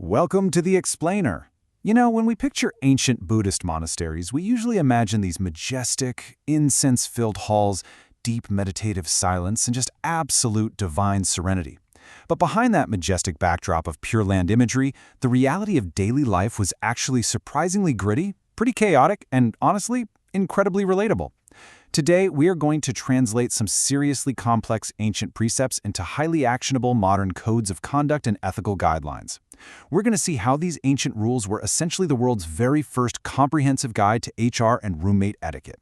Welcome to The Explainer. You know, when we picture ancient Buddhist monasteries, we usually imagine these majestic, incense-filled halls, deep meditative silence, and just absolute divine serenity. But behind that majestic backdrop of Pure Land imagery, the reality of daily life was actually surprisingly gritty, pretty chaotic, and honestly, incredibly relatable. Today, we are going to translate some seriously complex ancient precepts into highly actionable modern codes of conduct and ethical guidelines. We're going to see how these ancient rules were essentially the world's very first comprehensive guide to HR and roommate etiquette.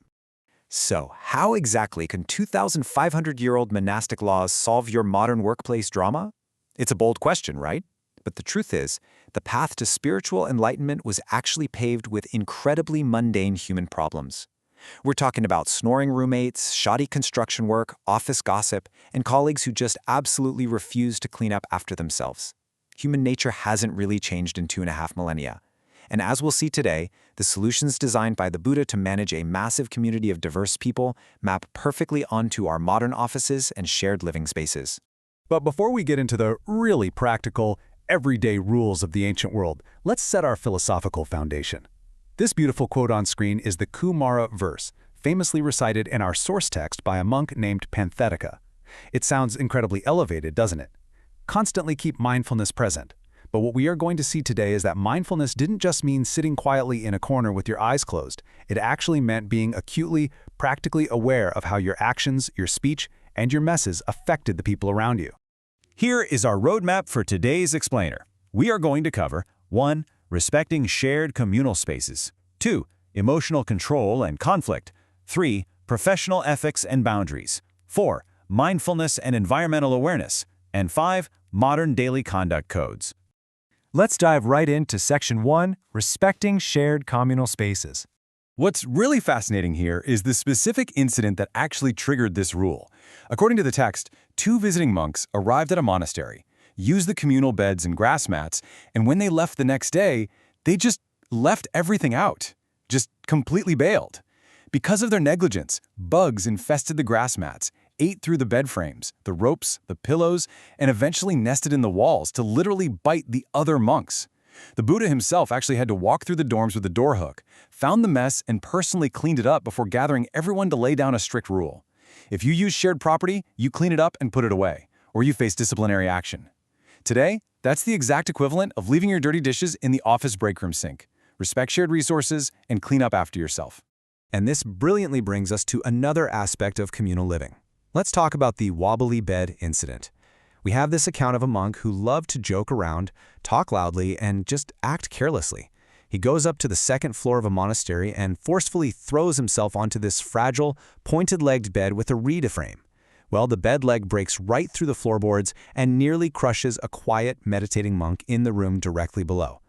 So, how exactly can 2,500-year-old monastic laws solve your modern workplace drama? It's a bold question, right? But the truth is, the path to spiritual enlightenment was actually paved with incredibly mundane human problems. We're talking about snoring roommates, shoddy construction work, office gossip, and colleagues who just absolutely refuse to clean up after themselves. Human nature hasn't really changed in 2.5 millennia. And as we'll see today, the solutions designed by the Buddha to manage a massive community of diverse people map perfectly onto our modern offices and shared living spaces. But before we get into the really practical, everyday rules of the ancient world, let's set our philosophical foundation. This beautiful quote on screen is the Kumara verse, famously recited in our source text by a monk named Panthetica. It sounds incredibly elevated, doesn't it? Constantly keep mindfulness present. But what we are going to see today is that mindfulness didn't just mean sitting quietly in a corner with your eyes closed. It actually meant being acutely, practically aware of how your actions, your speech, and your messes affected the people around you. Here is our roadmap for today's explainer. We are going to cover 1. Respecting shared communal spaces. 2. Emotional control and conflict. 3. Professional ethics and boundaries. 4. Mindfulness and environmental awareness. And 5. Modern daily conduct codes. Let's dive right into Section 1, Respecting Shared Communal Spaces. What's really fascinating here is the specific incident that actually triggered this rule. According to the text, 2 visiting monks arrived at a monastery, used the communal beds and grass mats, and when they left the next day, they just left everything out, just completely bailed. Because of their negligence, bugs infested the grass mats, ate through the bed frames, the ropes, the pillows, and eventually nested in the walls to literally bite the other monks. The Buddha himself actually had to walk through the dorms with a door hook, found the mess, and personally cleaned it up before gathering everyone to lay down a strict rule. If you use shared property, you clean it up and put it away, or you face disciplinary action. Today, that's the exact equivalent of leaving your dirty dishes in the office break room sink. Respect shared resources and clean up after yourself. And this brilliantly brings us to another aspect of communal living. Let's talk about the wobbly bed incident. We have this account of a monk who loved to joke around, talk loudly, and just act carelessly. He goes up to the 2nd floor of a monastery and forcefully throws himself onto this fragile, pointed-legged bed with a reed frame. Well, the bed leg breaks right through the floorboards and nearly crushes a quiet, meditating monk in the room directly below.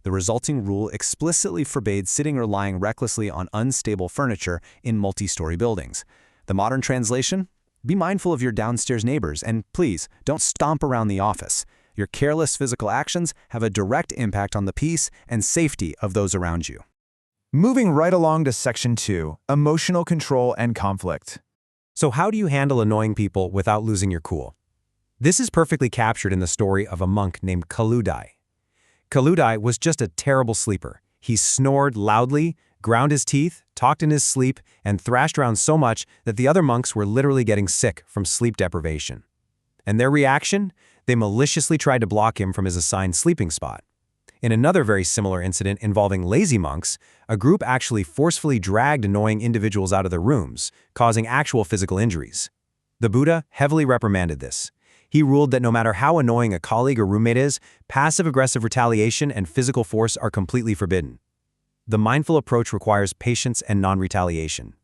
The resulting rule explicitly forbade sitting or lying recklessly on unstable furniture in multi-story buildings. The modern translation? Be mindful of your downstairs neighbors, and please, don't stomp around the office. Your careless physical actions have a direct impact on the peace and safety of those around you. Moving right along to Section 2, Emotional Control and Conflict. So how do you handle annoying people without losing your cool? This is perfectly captured in the story of a monk named Kaludai. Kaludai was just a terrible sleeper. He snored loudly, ground his teeth, talked in his sleep, and thrashed around so much that the other monks were literally getting sick from sleep deprivation. And their reaction? They maliciously tried to block him from his assigned sleeping spot. In another very similar incident involving lazy monks, a group actually forcefully dragged annoying individuals out of their rooms, causing actual physical injuries. The Buddha heavily reprimanded this. He ruled that no matter how annoying a colleague or roommate is, passive-aggressive retaliation and physical force are completely forbidden. The mindful approach requires patience and non-retaliation.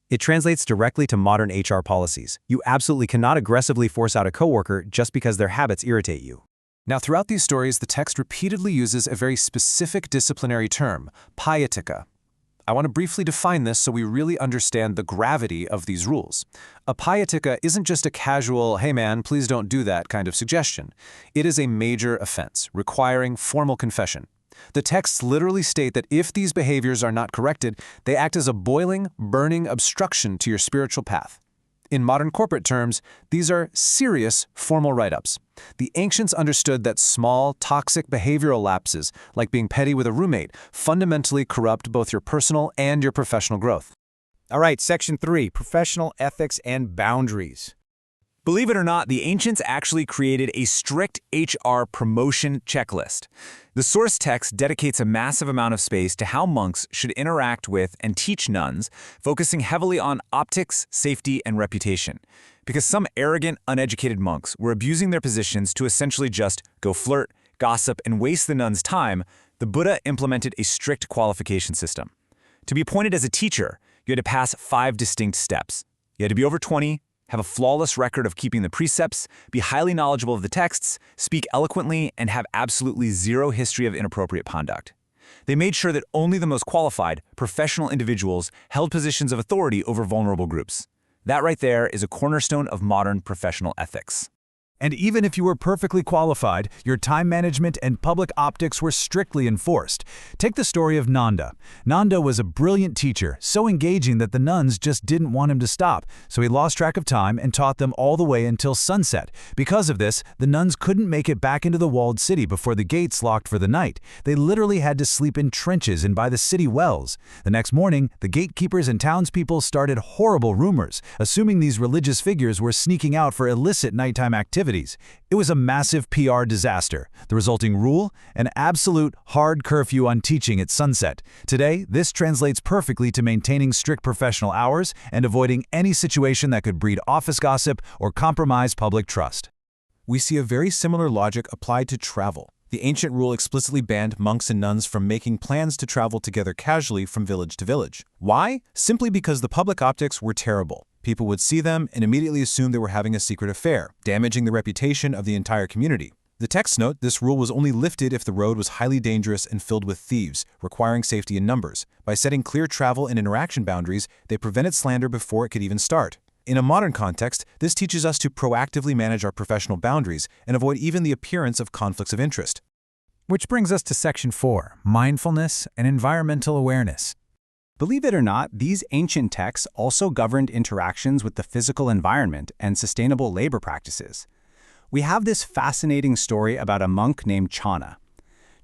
It translates directly to modern HR policies. You absolutely cannot aggressively force out a coworker just because their habits irritate you. Now, throughout these stories, the text repeatedly uses a very specific disciplinary term, pietika. I want to briefly define this so we really understand the gravity of these rules. A pietika isn't just a casual, hey man, please don't do that kind of suggestion. It is a major offense, requiring formal confession. The texts literally state that if these behaviors are not corrected, they act as a boiling, burning obstruction to your spiritual path. In modern corporate terms, these are serious formal write-ups. The ancients understood that small, toxic behavioral lapses, like being petty with a roommate, fundamentally corrupt both your personal and your professional growth. All right, Section 3, Professional Ethics and Boundaries. Believe it or not, the ancients actually created a strict HR promotion checklist. The source text dedicates a massive amount of space to how monks should interact with and teach nuns, focusing heavily on optics, safety, and reputation. Because some arrogant, uneducated monks were abusing their positions to essentially just go flirt, gossip, and waste the nuns' time, the Buddha implemented a strict qualification system. To be appointed as a teacher, you had to pass 5 distinct steps. You had to be over 20, have a flawless record of keeping the precepts, be highly knowledgeable of the texts, speak eloquently, and have absolutely zero history of inappropriate conduct. They made sure that only the most qualified, professional individuals held positions of authority over vulnerable groups. That right there is a cornerstone of modern professional ethics. And even if you were perfectly qualified, your time management and public optics were strictly enforced. Take the story of Nanda. Nanda was a brilliant teacher, so engaging that the nuns just didn't want him to stop, so he lost track of time and taught them all the way until sunset. Because of this, the nuns couldn't make it back into the walled city before the gates locked for the night. They literally had to sleep in trenches and by the city wells. The next morning, the gatekeepers and townspeople started horrible rumors, assuming these religious figures were sneaking out for illicit nighttime activities. It was a massive PR disaster. The resulting rule? An absolute hard curfew on teaching at sunset. Today, this translates perfectly to maintaining strict professional hours and avoiding any situation that could breed office gossip or compromise public trust. We see a very similar logic applied to travel. The ancient rule explicitly banned monks and nuns from making plans to travel together casually from village to village. Why? Simply because the public optics were terrible. People would see them and immediately assume they were having a secret affair, damaging the reputation of the entire community. The texts note this rule was only lifted if the road was highly dangerous and filled with thieves, requiring safety in numbers. By setting clear travel and interaction boundaries, they prevented slander before it could even start. In a modern context, this teaches us to proactively manage our professional boundaries and avoid even the appearance of conflicts of interest. Which brings us to Section 4, Mindfulness and Environmental Awareness. Believe it or not, these ancient texts also governed interactions with the physical environment and sustainable labor practices. We have this fascinating story about a monk named Channa.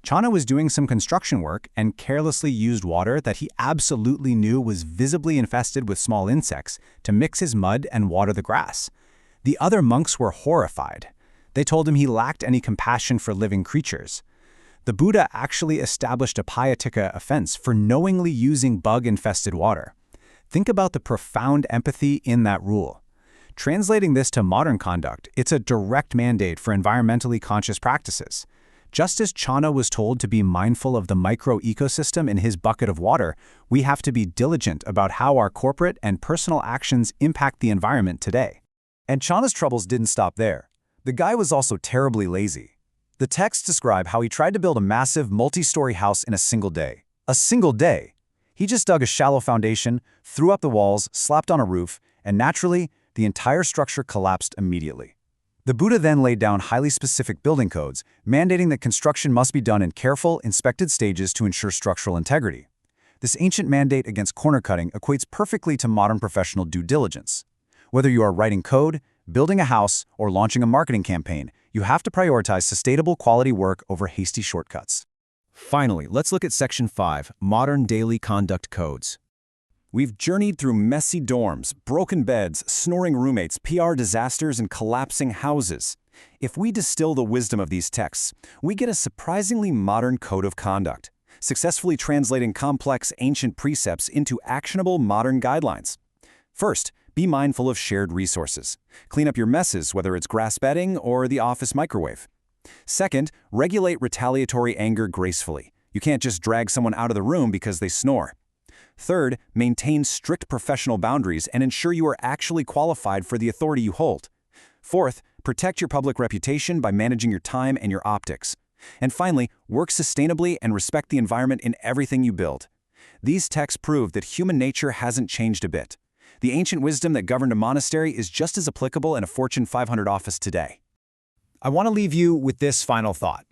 Channa was doing some construction work and carelessly used water that he absolutely knew was visibly infested with small insects to mix his mud and water the grass. The other monks were horrified. They told him he lacked any compassion for living creatures. The Buddha actually established a Payatika offense for knowingly using bug-infested water. Think about the profound empathy in that rule. Translating this to modern conduct, it's a direct mandate for environmentally conscious practices. Just as Channa was told to be mindful of the micro-ecosystem in his bucket of water, we have to be diligent about how our corporate and personal actions impact the environment today. And Channa's troubles didn't stop there. The guy was also terribly lazy. The texts describe how he tried to build a massive multi-story house in a single day. A single day! He just dug a shallow foundation, threw up the walls, slapped on a roof, and naturally, the entire structure collapsed immediately. The Buddha then laid down highly specific building codes, mandating that construction must be done in careful, inspected stages to ensure structural integrity. This ancient mandate against corner cutting equates perfectly to modern professional due diligence. Whether you are writing code, building a house, or launching a marketing campaign, you have to prioritize sustainable quality work over hasty shortcuts. Finally, let's look at Section 5, Modern Daily Conduct Codes. We've journeyed through messy dorms, broken beds, snoring roommates, PR disasters, and collapsing houses. If we distill the wisdom of these texts, we get a surprisingly modern code of conduct, successfully translating complex ancient precepts into actionable modern guidelines. First, be mindful of shared resources. Clean up your messes, whether it's grass bedding or the office microwave. Second, regulate retaliatory anger gracefully. You can't just drag someone out of the room because they snore. Third, maintain strict professional boundaries and ensure you are actually qualified for the authority you hold. Fourth, protect your public reputation by managing your time and your optics. And finally, work sustainably and respect the environment in everything you build. These texts prove that human nature hasn't changed a bit. The ancient wisdom that governed a monastery is just as applicable in a Fortune 500 office today. I want to leave you with this final thought.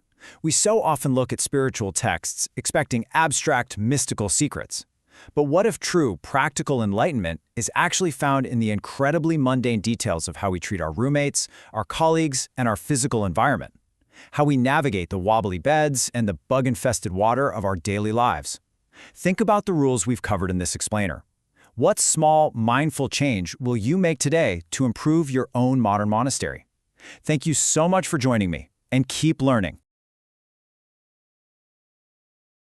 We so often look at spiritual texts expecting abstract, mystical secrets. But what if true, practical enlightenment is actually found in the incredibly mundane details of how we treat our roommates, our colleagues, and our physical environment? How we navigate the wobbly beds and the bug-infested water of our daily lives? Think about the rules we've covered in this explainer. What small, mindful change will you make today to improve your own modern monastery? Thank you so much for joining me, and keep learning.